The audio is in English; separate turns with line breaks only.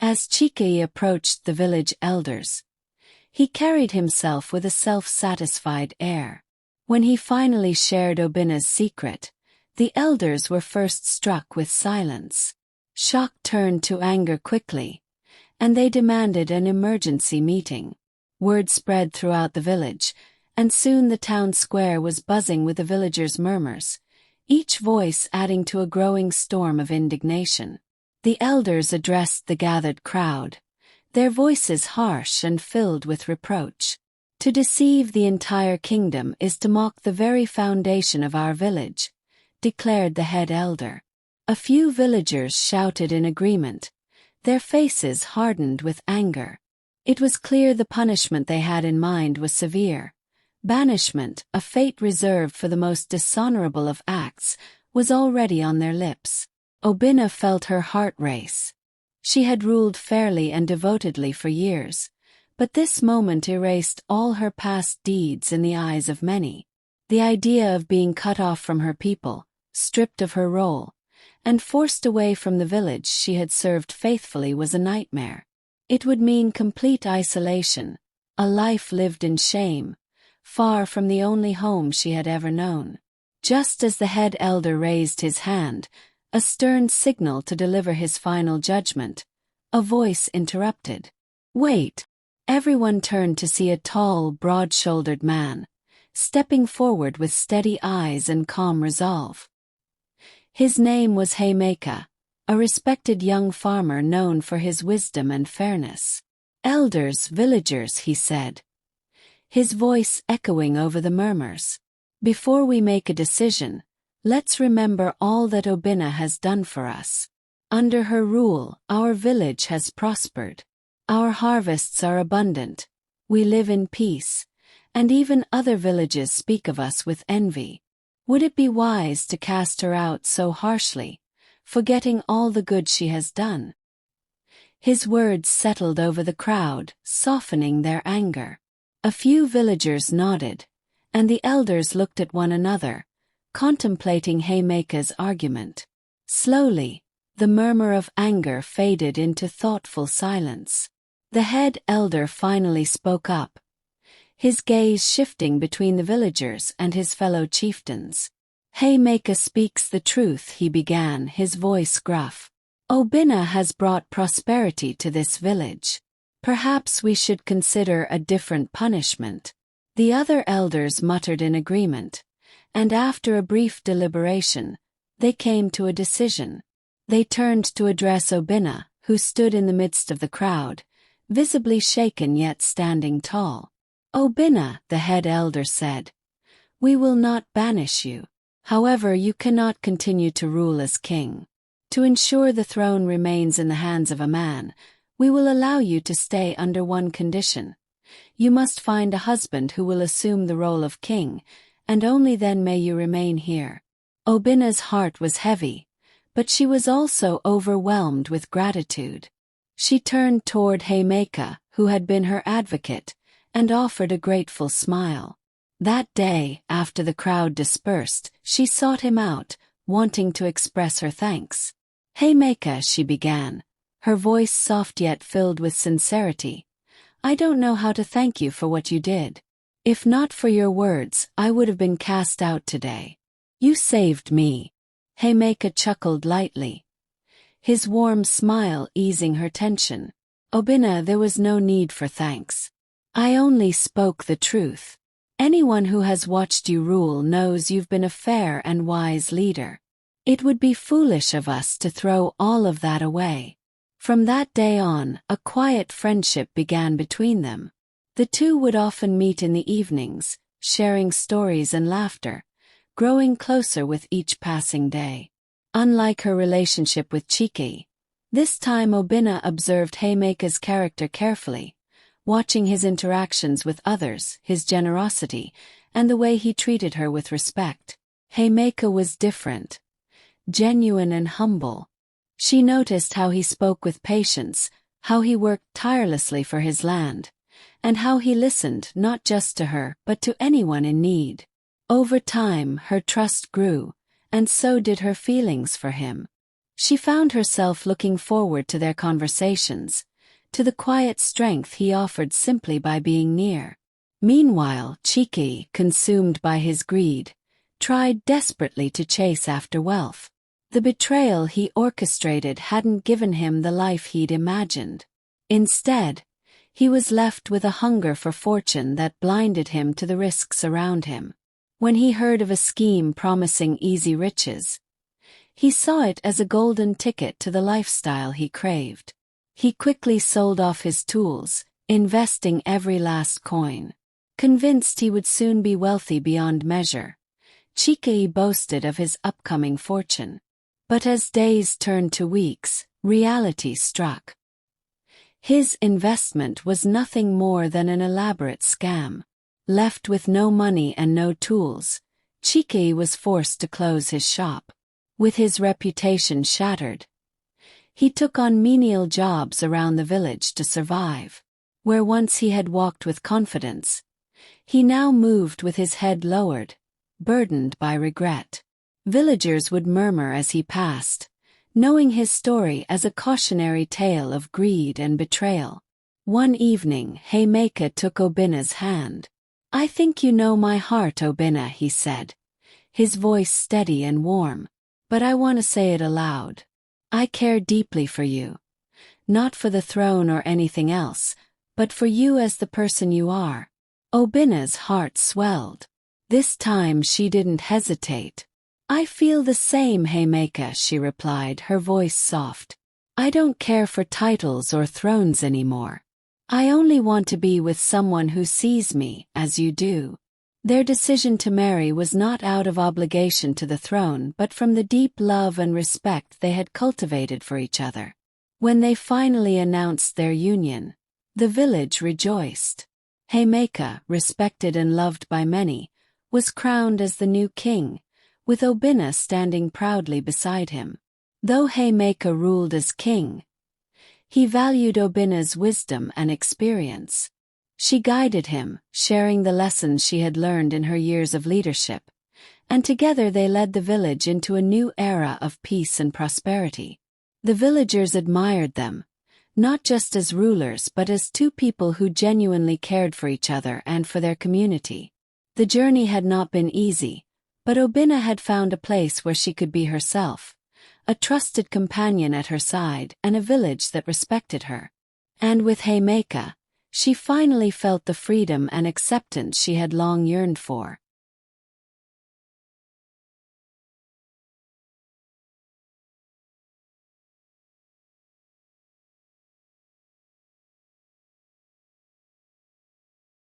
As Chike approached the village elders, he carried himself with a self-satisfied air. When he finally shared Obinna's secret, the elders were first struck with silence. Shock turned to anger quickly, and they demanded an emergency meeting. Word spread throughout the village, and soon the town square was buzzing with the villagers' murmurs, each voice adding to a growing storm of indignation. The elders addressed the gathered crowd, their voices harsh and filled with reproach. To deceive the entire kingdom is to mock the very foundation of our village, declared the head elder. A few villagers shouted in agreement, their faces hardened with anger. It was clear the punishment they had in mind was severe. Banishment, a fate reserved for the most dishonorable of acts, was already on their lips. Obinna felt her heart race. She had ruled fairly and devotedly for years, but this moment erased all her past deeds in the eyes of many. The idea of being cut off from her people, stripped of her role, and forced away from the village she had served faithfully was a nightmare. It would mean complete isolation, a life lived in shame, far from the only home she had ever known. Just as the head elder raised his hand, a stern signal to deliver his final judgment, a voice interrupted. "Wait!" Everyone turned to see a tall, broad-shouldered man, stepping forward with steady eyes and calm resolve. His name was Enkay, a respected young farmer known for his wisdom and fairness. "Elders, villagers," he said, his voice echoing over the murmurs. "Before we make a decision, let's remember all that Obinna has done for us. Under her rule, our village has prospered. Our harvests are abundant, we live in peace, and even other villages speak of us with envy. Would it be wise to cast her out so harshly, forgetting all the good she has done?" His words settled over the crowd, softening their anger. A few villagers nodded, and the elders looked at one another, contemplating Enkay's argument. Slowly, the murmur of anger faded into thoughtful silence. The head elder finally spoke up, his gaze shifting between the villagers and his fellow chieftains. "Enkay speaks the truth," he began, his voice gruff. "Obinna has brought prosperity to this village. Perhaps we should consider a different punishment." The other elders muttered in agreement, and after a brief deliberation, they came to a decision. They turned to address Obinna, who stood in the midst of the crowd, visibly shaken yet standing tall. "Obinna," the head elder said, "we will not banish you. However, you cannot continue to rule as king. To ensure the throne remains in the hands of a man, we will allow you to stay under one condition. You must find a husband who will assume the role of king, and only then may you remain here." Obinna's heart was heavy, but she was also overwhelmed with gratitude. She turned toward Enkay, who had been her advocate, and offered a grateful smile. That day, after the crowd dispersed, she sought him out, wanting to express her thanks. "Enkay," she began, her voice soft yet filled with sincerity, "I don't know how to thank you for what you did. If not for your words, I would have been cast out today. You saved me." Enkay chuckled lightly, his warm smile easing her tension. "Obinna, there was no need for thanks. I only spoke the truth. Anyone who has watched you rule knows you've been a fair and wise leader. It would be foolish of us to throw all of that away." From that day on, a quiet friendship began between them. The two would often meet in the evenings, sharing stories and laughter, growing closer with each passing day. Unlike her relationship with Chike, this time Obinna observed Enkay's character carefully, watching his interactions with others, his generosity, and the way he treated her with respect. Enkay was different, genuine and humble. She noticed how he spoke with patience, how he worked tirelessly for his land, and how he listened not just to her but to anyone in need. Over time, her trust grew, and so did her feelings for him. She found herself looking forward to their conversations, to the quiet strength he offered simply by being near. Meanwhile, Chike, consumed by his greed, tried desperately to chase after wealth. The betrayal he orchestrated hadn't given him the life he'd imagined. Instead, he was left with a hunger for fortune that blinded him to the risks around him. When he heard of a scheme promising easy riches, he saw it as a golden ticket to the lifestyle he craved. He quickly sold off his tools, investing every last coin. Convinced he would soon be wealthy beyond measure, Chike boasted of his upcoming fortune. But as days turned to weeks, reality struck. His investment was nothing more than an elaborate scam. Left with no money and no tools, Chike was forced to close his shop. With his reputation shattered, he took on menial jobs around the village to survive. Where once he had walked with confidence, he now moved with his head lowered, burdened by regret. Villagers would murmur as he passed, knowing his story as a cautionary tale of greed and betrayal. One evening, Heymeka took Obinna's hand. "I think you know my heart, Obinna," he said, his voice steady and warm. "But I want to say it aloud. I care deeply for you. Not for the throne or anything else, but for you as the person you are." Obinna's heart swelled. This time she didn't hesitate. "I feel the same, Heymeka," she replied, her voice soft. "I don't care for titles or thrones anymore. I only want to be with someone who sees me as you do." Their decision to marry was not out of obligation to the throne but from the deep love and respect they had cultivated for each other. When they finally announced their union, the village rejoiced. Heymeka, respected and loved by many, was crowned as the new king, with Obinna standing proudly beside him. Though Heymeka ruled as king, he valued Obinna's wisdom and experience. She guided him, sharing the lessons she had learned in her years of leadership, and together they led the village into a new era of peace and prosperity. The villagers admired them, not just as rulers but as two people who genuinely cared for each other and for their community. The journey had not been easy, but Obinna had found a place where she could be herself, a trusted companion at her side and a village that respected her. And with Heymeka, she finally felt the freedom and acceptance she had long yearned for.